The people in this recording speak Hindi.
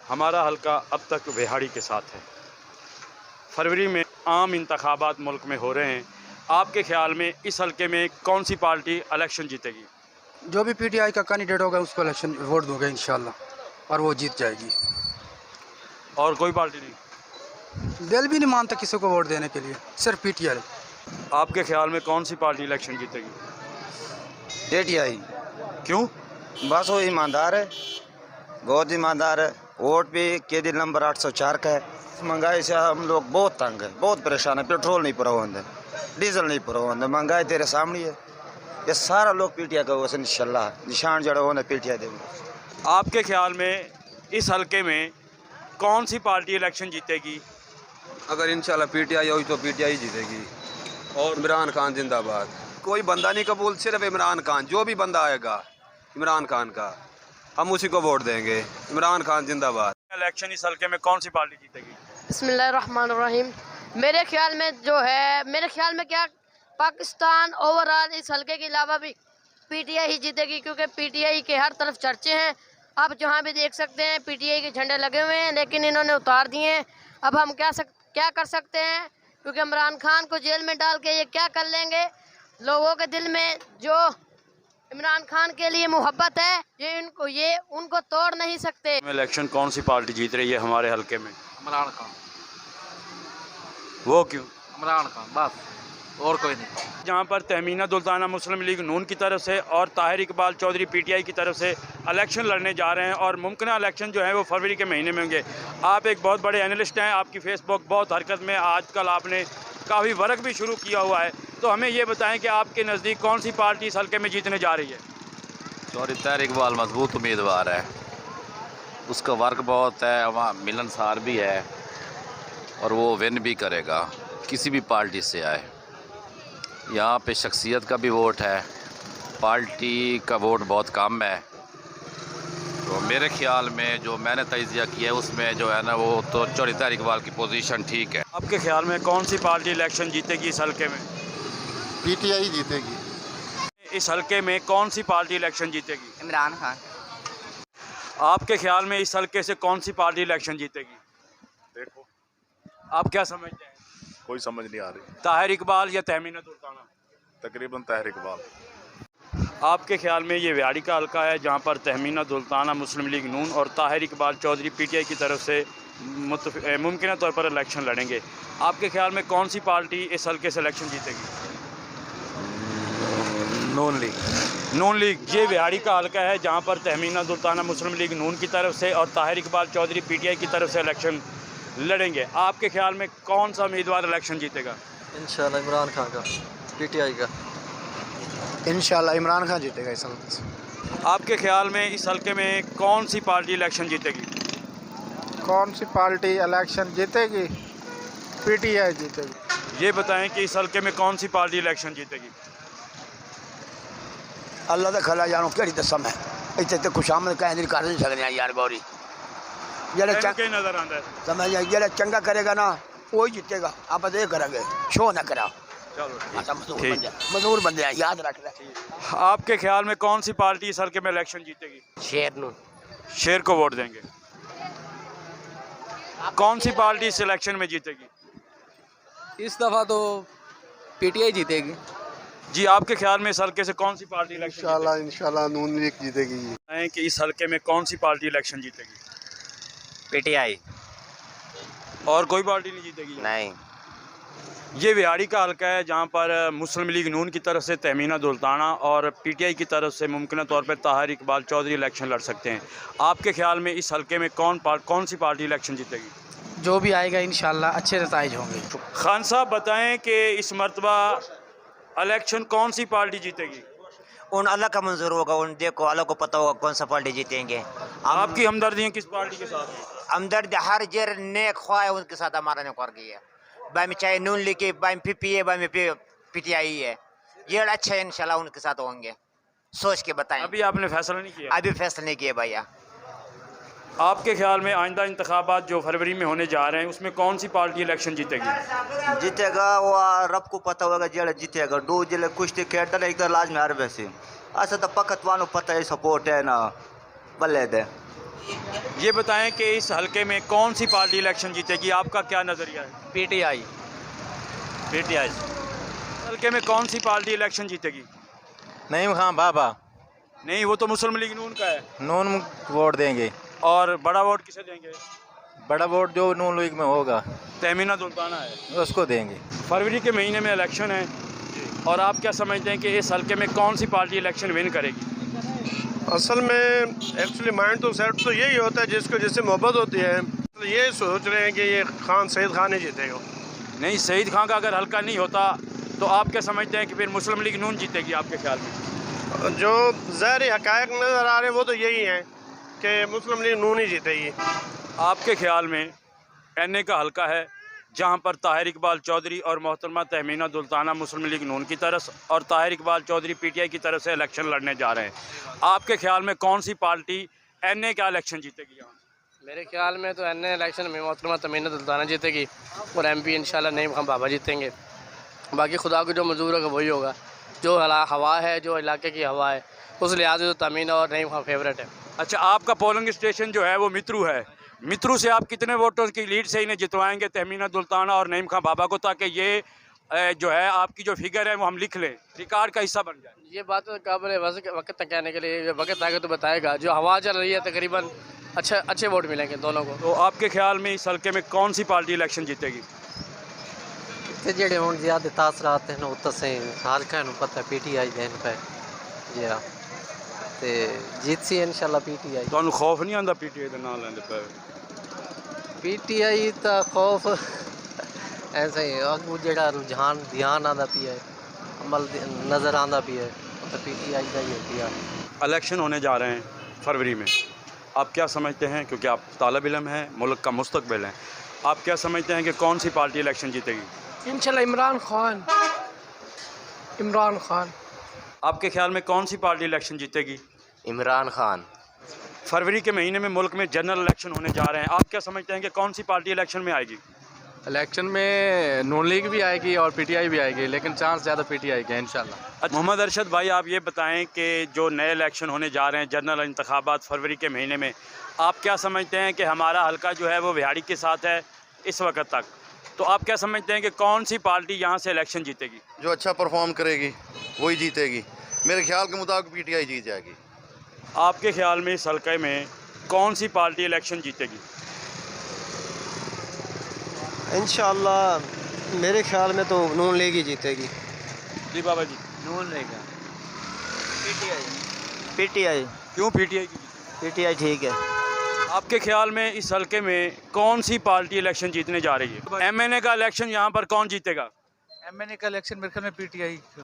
हमारा हल्का अब तक विहाड़ी के साथ है। फरवरी में आम इंतखाबात मुल्क में हो रहे हैं। आपके ख्याल में इस हल्के में कौन सी पार्टी इलेक्शन जीतेगी? जो भी पीटीआई का कैंडिडेट होगा उसको इलेक्शन वोट दूंगा इंशाल्लाह, और वो जीत जाएगी। और कोई पार्टी नहीं? दिल भी नहीं मानता किसी को वोट देने के लिए, सिर्फ पीटीआई। आपके ख्याल में कौन सी पार्टी इलेक्शन जीतेगी? पीटीआई। क्यों? बस वो ईमानदार है, बहुत ईमानदार है। वोट भी के दिन नंबर 804 का है। महंगाई से हम लोग बहुत तंग है, बहुत परेशान है। पेट्रोल नहीं पूरा होता, डीजल नहीं पूरा होता, महंगाई तेरे सामने है। ये सारा लोग पीटीआई का वैसे इंशाल्लाह निशान जड़ा होना पीटीआई देंगे। आपके ख्याल में इस हल्के में कौन सी पार्टी इलेक्शन जीतेगी? अगर इंशाल्लाह पीटीआई होगी तो पीटीआई जीतेगी। और इमरान खान जिंदाबाद। कोई बंदा नहीं कबूल, सिर्फ इमरान खान। जो भी बंदा आएगा इमरान खान का, हम उसी को वोट देंगे। इमरान खान जिंदाबाद। इलेक्शन इस हल्के में कौन सी पार्टी जीतेगी? बिस्मिल्लाहिर्रहमानिर्रहीम। मेरे ख्याल में क्या पाकिस्तान ओवरऑल इस हल्के के अलावा भी पीटीआई ही जीतेगी, क्योंकि पीटीआई के हर तरफ चर्चे हैं। आप जहाँ भी देख सकते हैं पीटीआई के झंडे लगे हुए हैं, लेकिन इन्होंने उतार दिए हैं। अब हम क्या कर सकते हैं, क्योंकि इमरान खान को जेल में डाल के ये क्या कर लेंगे। लोगों के दिल में जो इमरान खान के लिए मोहब्बत है, ये उनको तोड़ नहीं सकते। इलेक्शन कौन सी पार्टी जीत रही है हमारे हल्के में? इमरान खान। वो क्यों? इमरान खान बस, और कोई नहीं। जहाँ पर तहमीना दुल्ताना मुस्लिम लीग नून की तरफ से और ताहिर इकबाल चौधरी पीटीआई की तरफ से इलेक्शन लड़ने जा रहे हैं, और मुमकिन इलेक्शन जो है वो फरवरी के महीने में होंगे। आप एक बहुत बड़े एनालिस्ट हैं, आपकी फेसबुक बहुत हरकत में, आजकल आपने काफ़ी वर्क भी शुरू किया हुआ है, तो हमें ये बताएं कि आपके नज़दीक कौन सी पार्टी इस हल्के में जीतने जा रही है? चौधरी ताहिर इकबाल मजबूत उम्मीदवार है, उसका वर्क बहुत है, वहाँ मिलनसार भी है, और वो विन भी करेगा किसी भी पार्टी से आए। यहाँ पे शख्सियत का भी वोट है, पार्टी का वोट बहुत कम है। तो मेरे ख्याल में जो मैंने तजिया किया है उसमें जो है ना, वो तो चौधरी ताहिर इकबाल की पोजीशन ठीक है। आपके ख्याल में कौन सी पार्टी इलेक्शन जीतेगी इस हल्के में? पीटीआई जीतेगी। इस हल्के में कौन सी पार्टी इलेक्शन जीतेगी? इमरान खान। आपके ख्याल में इस हल्के से कौन सी पार्टी इलेक्शन जीतेगी? देखो, आप क्या समझते हैं? कोई समझ नहीं आ रही। ताहिर इकबाल या तहमीना दुल्ताना? तकरीबन ताहिर इकबाल। आपके ख्याल में ये व्याड़ी का हल्का है जहाँ पर तहमीना दुल्ताना मुस्लिम लीग नून और ताहिर इकबाल चौधरी पीटीआई की तरफ से मुमकिन तौर पर इलेक्शन लड़ेंगे। आपके ख्याल में कौन सी पार्टी इस हल्के से इलेक्शन जीतेगी? नून लीग। नून लीग। ये व्याड़ी का हल्का है जहाँ पर तहमीना दुल्ताना मुस्लिम लीग नून की तरफ से और ताहिर इकबाल चौधरी पीटीआई की तरफ से इलेक्शन लड़ेंगे। आपके ख्याल में कौन सा उम्मीदवार इलेक्शन जीतेगा? इंशाल्लाह इमरान खान का, पीटीआई का। इंशाल्लाह इमरान खान जीतेगा इस हल्के से। आपके ख्याल में इस हल्के में कौन सी पार्टी इलेक्शन जीतेगी? कौन सी पार्टी इलेक्शन जीतेगी? पीटीआई जीतेगी। ये बताएं कि इस हल्के में कौन सी पार्टी इलेक्शन जीतेगी? अल्लाह का खला जानो केड़ी दसा मैं इत्थे ते खुशामद कह नहीं कर नहीं सकने यार गौरी। जेड़ा नजर आंदा है समझ आई, जेड़ा चंगा करेगा ना वही जीतेगा। आप दे करेंगे, शो ना करा। चलो मजदूर बंदे हैं, याद रख ले। आपके ख्याल में कौन सी पार्टी इस हल्के में इलेक्शन जीतेगी? शेर को वोट देंगे। कौन सी पार्टी इस इलेक्शन में जीतेगी? इस दफ़ा तो पीटीआई जीतेगी। जी, आपके ख्याल में इस हल्के से कौन सी पार्टी इलेक्शन? इंशाल्लाह नून लीग जीतेगी। कि इस हल्के में कौन सी पार्टी इलेक्शन जीतेगी? पीटीआई। और कोई पार्टी नहीं जीतेगी? नहीं। ये व्याड़ी का हल्का है जहाँ पर मुस्लिम लीग नून की तरफ से तहमीना दुल्ताना और पीटीआई की तरफ से मुमकिन तौर पर ताहिर इकबाल चौधरी इलेक्शन लड़ सकते हैं। आपके ख्याल में इस हल्के में कौन सी पार्टी इलेक्शन जीतेगी? जो भी आएगा इंशाल्लाह अच्छे नताइज होंगे। खान साहब बताएं कि इस मरतबा इलेक्शन कौन सी पार्टी जीतेगी? उन अल्लाह का मंजूर होगा, उन देखो अल्लाह को पता होगा कौन सा पार्टी जीतेंगे। आपकी हमदर्दियाँ किस पार्टी के साथ हैं? हमदर्द हर जर नेक ख्वाह है उनके साथ हमारा नेकर गई है। बाई में चाहे नून लीग, बाई में पीपीए, बाई में पीटीआई है। ये अच्छा है, इंशाल्लाह उनके साथ होंगे। सोच के बताएं। अभी आपने फैसला नहीं किया? अभी फैसला नहीं किया भैया। आपके ख्याल में आइंदा इंतखाबात जो फरवरी में होने जा रहे हैं उसमें कौन सी पार्टी इलेक्शन जीतेगी? जीतेगा वो रब को पता होगा, जेड़ा जीतेगा। दो जिले कुश्ती खेलता है, एक लाज में हर वैसे ऐसा तो पकत वालों पता है, सपोर्ट है ना बल्ले दे। ये बताएं कि इस हलके में कौन सी पार्टी इलेक्शन जीतेगी, आपका क्या नज़रिया है? PTI। PTI। हलके में कौन सी पार्टी इलेक्शन जीतेगी? नहीं खान बाबा नहीं, वो तो मुस्लिम लीग नून का है। नून वोट देंगे। और बड़ा वोट किसे देंगे? बड़ा वोट जो नून लीग में होगा तहमीना सुल्ताना है, उसको देंगे। फरवरी के महीने में इलेक्शन है और आप क्या समझते हैं कि इस हलके में कौन सी पार्टी इलेक्शन विन करेगी? असल में एक्चुअली माइंड तो सेट तो यही होता है जिसको जिससे मोहब्बत होती है, तो ये सोच रहे हैं कि ये खान सईद खान ही जीतेगा। नहीं, सईद खान का अगर हलका नहीं होता तो आप क्या समझते हैं कि फिर मुस्लिम लीग नून जीतेगी आपके ख्याल में? जो ज़ाहिर हक़ाइक़ नज़र आ रहे हैं वो तो यही हैं कि मुस्लिम लीग नून ही जीतेगी। आपके ख्याल में NA का हलका है जहां पर ताहिर इकबाल चौधरी और मोहतरमा तहमीना सुल्ताना मुस्लिम लीग नून की तरफ और ताहिर इकबाल चौधरी PTI की तरफ से इलेक्शन लड़ने जा रहे हैं, आपके ख्याल में कौन सी पार्टी NA का इलेक्शन जीतेगी यहाँ? मेरे ख्याल में तो NA इलेक्शन में मोहतरमा तहमीना सुल्ताना जीतेगी और MP इंशाल्लाह नईम खान बाबा जीतेंगे। बाकी खुदा को जो मंजूर होगा वही होगा। जो हवा है, जो इलाके की हवा है, उस लिहाज से तो तहमीना और नईम खान फेवरेट है। अच्छा, आपका पोलिंग स्टेशन जो है वो मित्रू है, मित्रू से आप कितने वोटों की लीड से इन्हें जितवाएंगे तहमीना सुल्ताना और नईम खान बाबा को, ताकि ये जो है आपकी जो फिगर है वो हम लिख लें, रिकॉर्ड का हिस्सा बन जाए? ये बात तो काबिल वक्त तक कहने के लिए, वक्त आएगा तो बताएगा। जो हवा चल रही है तकरीबन अच्छे वोट मिलेंगे दोनों को। तो आपके ख्याल में इस हल्के में कौन सी पार्टी इलेक्शन जीतेगी? जेडे हुण ज़्यादा तासरात हैं उत्तर से हल्का है पता PTI देन पे जी हाँ ते जीत सी इंशाल्लाह PTI। ਤੁਹਾਨੂੰ ਖੌਫ ਨਹੀਂ ਆਉਂਦਾ PTI ਦੇ ਨਾਂ ਲੈਂਦੇ ਪਏ? PTI ਦਾ ਖੌਫ ऐसे ही अगू जेड़ा रुझान ध्यान आंदा पिया है, अमल नज़र आंदा पिया है, तो PTI का ही होती है। इलेक्शन होने जा रहे हैं फरवरी में, आप क्या समझते हैं, क्योंकि आप तालिब इल्म हैं, मुल्क का मुस्तकबिल हैं, आप क्या समझते हैं कि कौन सी पार्टी इलेक्शन जीतेगी? इंशाल्लाह इमरान खान। आपके ख्याल में कौन सी पार्टी इलेक्शन जीतेगी? इमरान खान। फरवरी के महीने में मुल्क में जनरल इलेक्शन होने जा रहे हैं, आप क्या समझते हैं कि कौन सी पार्टी इलेक्शन में आएगी? इलेक्शन में नून लीग भी आएगी और PTI भी आएगी, लेकिन चांस ज़्यादा PTI के इंशाल्लाह। मोहम्मद अरशद भाई, आप ये बताएं कि जो नए इलेक्शन होने जा रहे हैं, जनरल इंतखाबात फरवरी के महीने में, आप क्या समझते हैं कि हमारा हल्का जो है वो बिहाड़ी के साथ है इस वक्त तक, तो आप क्या समझते हैं कि कौन सी पार्टी यहाँ से इलेक्शन जीतेगी? जो अच्छा परफॉर्म करेगी वही जीतेगी। मेरे ख्याल के मुताबिक PTI जीत जाएगी। आपके ख्याल में इस हल्के में कौन सी पार्टी इलेक्शन जीतेगी? इंशाल्लाह मेरे ख्याल में तो नून लीग ही जीतेगी। जी बाबा जी। नून लीग PTI। क्यों PTI की? PTI ठीक है। आपके ख्याल में इस हल्के में कौन सी पार्टी इलेक्शन जीतने जा रही है? MNA का इलेक्शन यहाँ पर कौन जीतेगा? MNA का इलेक्शन मेरे ख्याल में PTI